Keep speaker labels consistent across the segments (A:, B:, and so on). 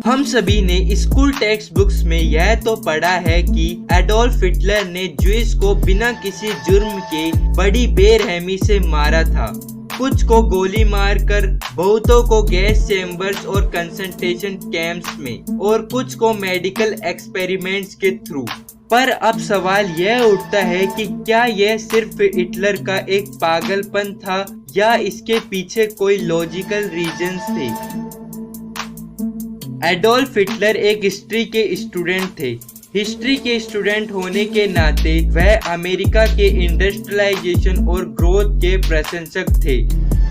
A: हम सभी ने स्कूल टेक्स्ट बुक्स में यह तो पढ़ा है कि एडोल्फ हिटलर ने ज्यूस को बिना किसी जुर्म के बड़ी बेरहमी से मारा था। कुछ को गोली मारकर, बहुतों को गैस चेम्बर्स और कंसंट्रेशन कैंप्स में, और कुछ को मेडिकल एक्सपेरिमेंट्स के थ्रू। पर अब सवाल यह उठता है कि क्या यह सिर्फ हिटलर का एक पागलपन था या इसके पीछे कोई लॉजिकल रीजंस थे। एडोल्फ हिटलर एक हिस्ट्री के स्टूडेंट थे। हिस्ट्री के स्टूडेंट होने के नाते वह अमेरिका के इंडस्ट्रियलाइजेशन और ग्रोथ के प्रशंसक थे।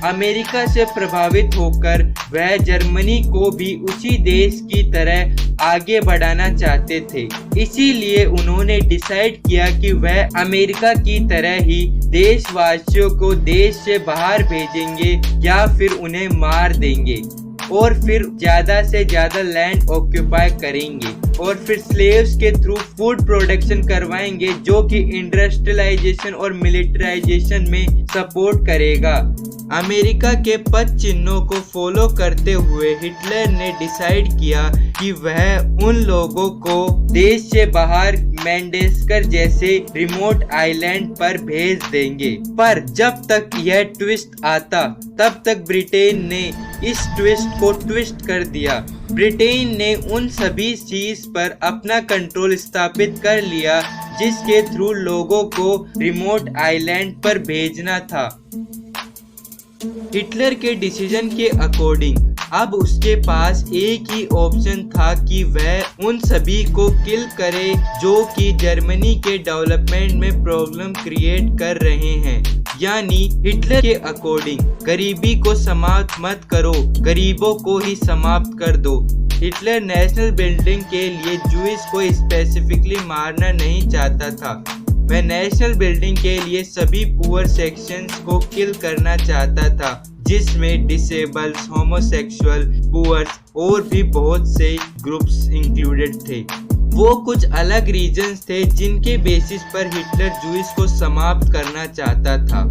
A: अमेरिका से प्रभावित होकर वह जर्मनी को भी उसी देश की तरह आगे बढ़ाना चाहते थे। इसीलिए उन्होंने डिसाइड किया कि वह अमेरिका की तरह ही देशवासियों को देश से बाहर भेजेंगे या फिर उन्हें मार देंगे, और फिर ज्यादा से ज्यादा लैंड ऑक्यूपाई करेंगे और फिर स्लेव्स के थ्रू फूड प्रोडक्शन करवाएंगे, जो कि इंडस्ट्रियलाइजेशन और मिलिटराइजेशन में सपोर्ट करेगा। अमेरिका के पद चिन्हों को फॉलो करते हुए हिटलर ने डिसाइड किया कि वह उन लोगों को देश से बाहर मैंडेस्कर जैसे रिमोट आइलैंड पर भेज देंगे। पर जब तक यह ट्विस्ट आता तब तक ब्रिटेन ने इस ट्विस्ट को ट्विस्ट कर दिया। ब्रिटेन ने उन सभी सीज पर अपना कंट्रोल स्थापित कर लिया जिसके थ्रू लोगों को रिमोट आइलैंड पर भेजना था। हिटलर के डिसीजन के अकॉर्डिंग अब उसके पास एक ही ऑप्शन था कि वह उन सभी को किल करे जो कि जर्मनी के डेवलपमेंट में प्रॉब्लम क्रिएट कर रहे हैं। यानी हिटलर के अकॉर्डिंग गरीबी को समाप्त मत करो, गरीबों को ही समाप्त कर दो। हिटलर नेशनल बिल्डिंग के लिए ज्यूस को स्पेसिफिकली मारना नहीं चाहता था। वह नेशनल बिल्डिंग के लिए सभी पुअर सेक्शंस को किल करना चाहता था, जिसमें डिसेबल्स, होमोसेक्सुअल, पुअर्स और भी बहुत से ग्रुप्स इंक्लूडेड थे। वो कुछ अलग रीजंस थे जिनके बेसिस पर हिटलर ज्यूस को समाप्त करना चाहता था।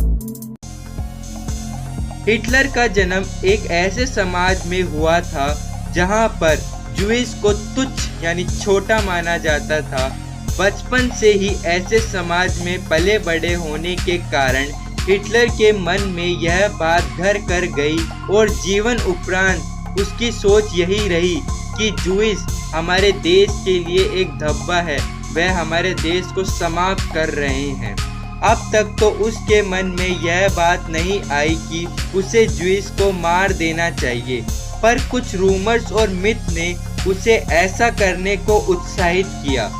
A: हिटलर का जन्म एक ऐसे समाज में हुआ था जहां पर ज्यूस को तुच्छ यानी छोटा माना जाता था। बचपन से ही ऐसे समाज में पले बड़े होने के कारण हिटलर के मन में यह बात घर कर गई और जीवन उपरांत उसकी सोच यही रही कि ज्यूस हमारे देश के लिए एक धब्बा है, वह हमारे देश को समाप्त कर रहे हैं। अब तक तो उसके मन में यह बात नहीं आई कि उसे ज्यूस को मार देना चाहिए, पर कुछ रूमर्स और मिथ ने उसे ऐसा करने को उत्साहित किया।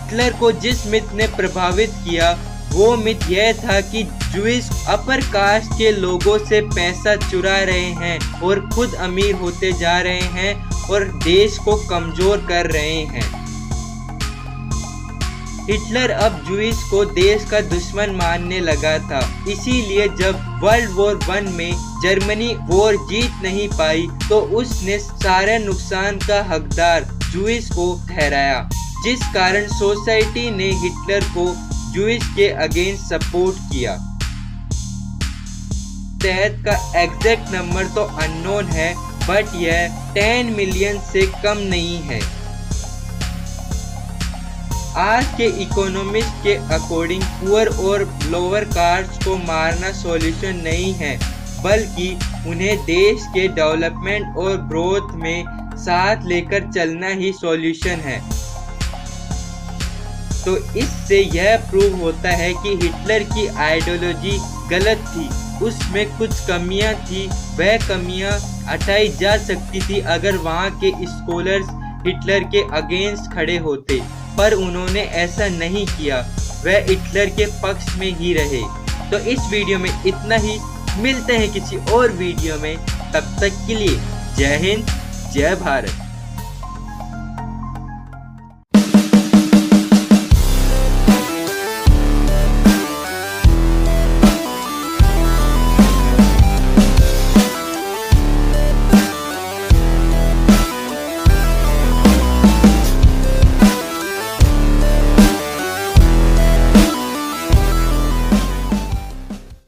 A: हिटलर को जिस मिथ ने प्रभावित किया वो मिथ यह था कि ज्यूस अपर कास्ट के लोगों से पैसा चुरा रहे हैं और खुद अमीर होते जा रहे हैं और देश को कमजोर कर रहे हैं। हिटलर अब ज्यूस को देश का दुश्मन मानने लगा था। इसीलिए जब वर्ल्ड वॉर 1 में जर्मनी वॉर जीत नहीं पाई तो उसने सारे नुकसान का हकदार ज्यूस को ठहराया, जिस कारण सोसाइटी ने हिटलर को ज्यूस के अगेंस्ट सपोर्ट किया। डेथ का एग्जैक्ट नंबर तो अननोन है, बट यह 10 मिलियन से कम नहीं है। आज के इकोनॉमिस्ट के अकॉर्डिंग पुअर और लोअर कास्ट को मारना सॉल्यूशन नहीं है, बल्कि उन्हें देश के डेवलपमेंट और ग्रोथ में साथ लेकर चलना ही सॉल्यूशन है। तो इससे यह प्रूव होता है कि हिटलर की आइडियोलॉजी गलत थी, उसमें कुछ कमियां थी। वह कमियां हटाई जा सकती थी अगर वहां के स्कॉलर्स हिटलर के अगेंस्ट खड़े होते, पर उन्होंने ऐसा नहीं किया, वह हिटलर के पक्ष में ही रहे। तो इस वीडियो में इतना ही, मिलते हैं किसी और वीडियो में, तब तक के लिए जय हिंद, जय भारत।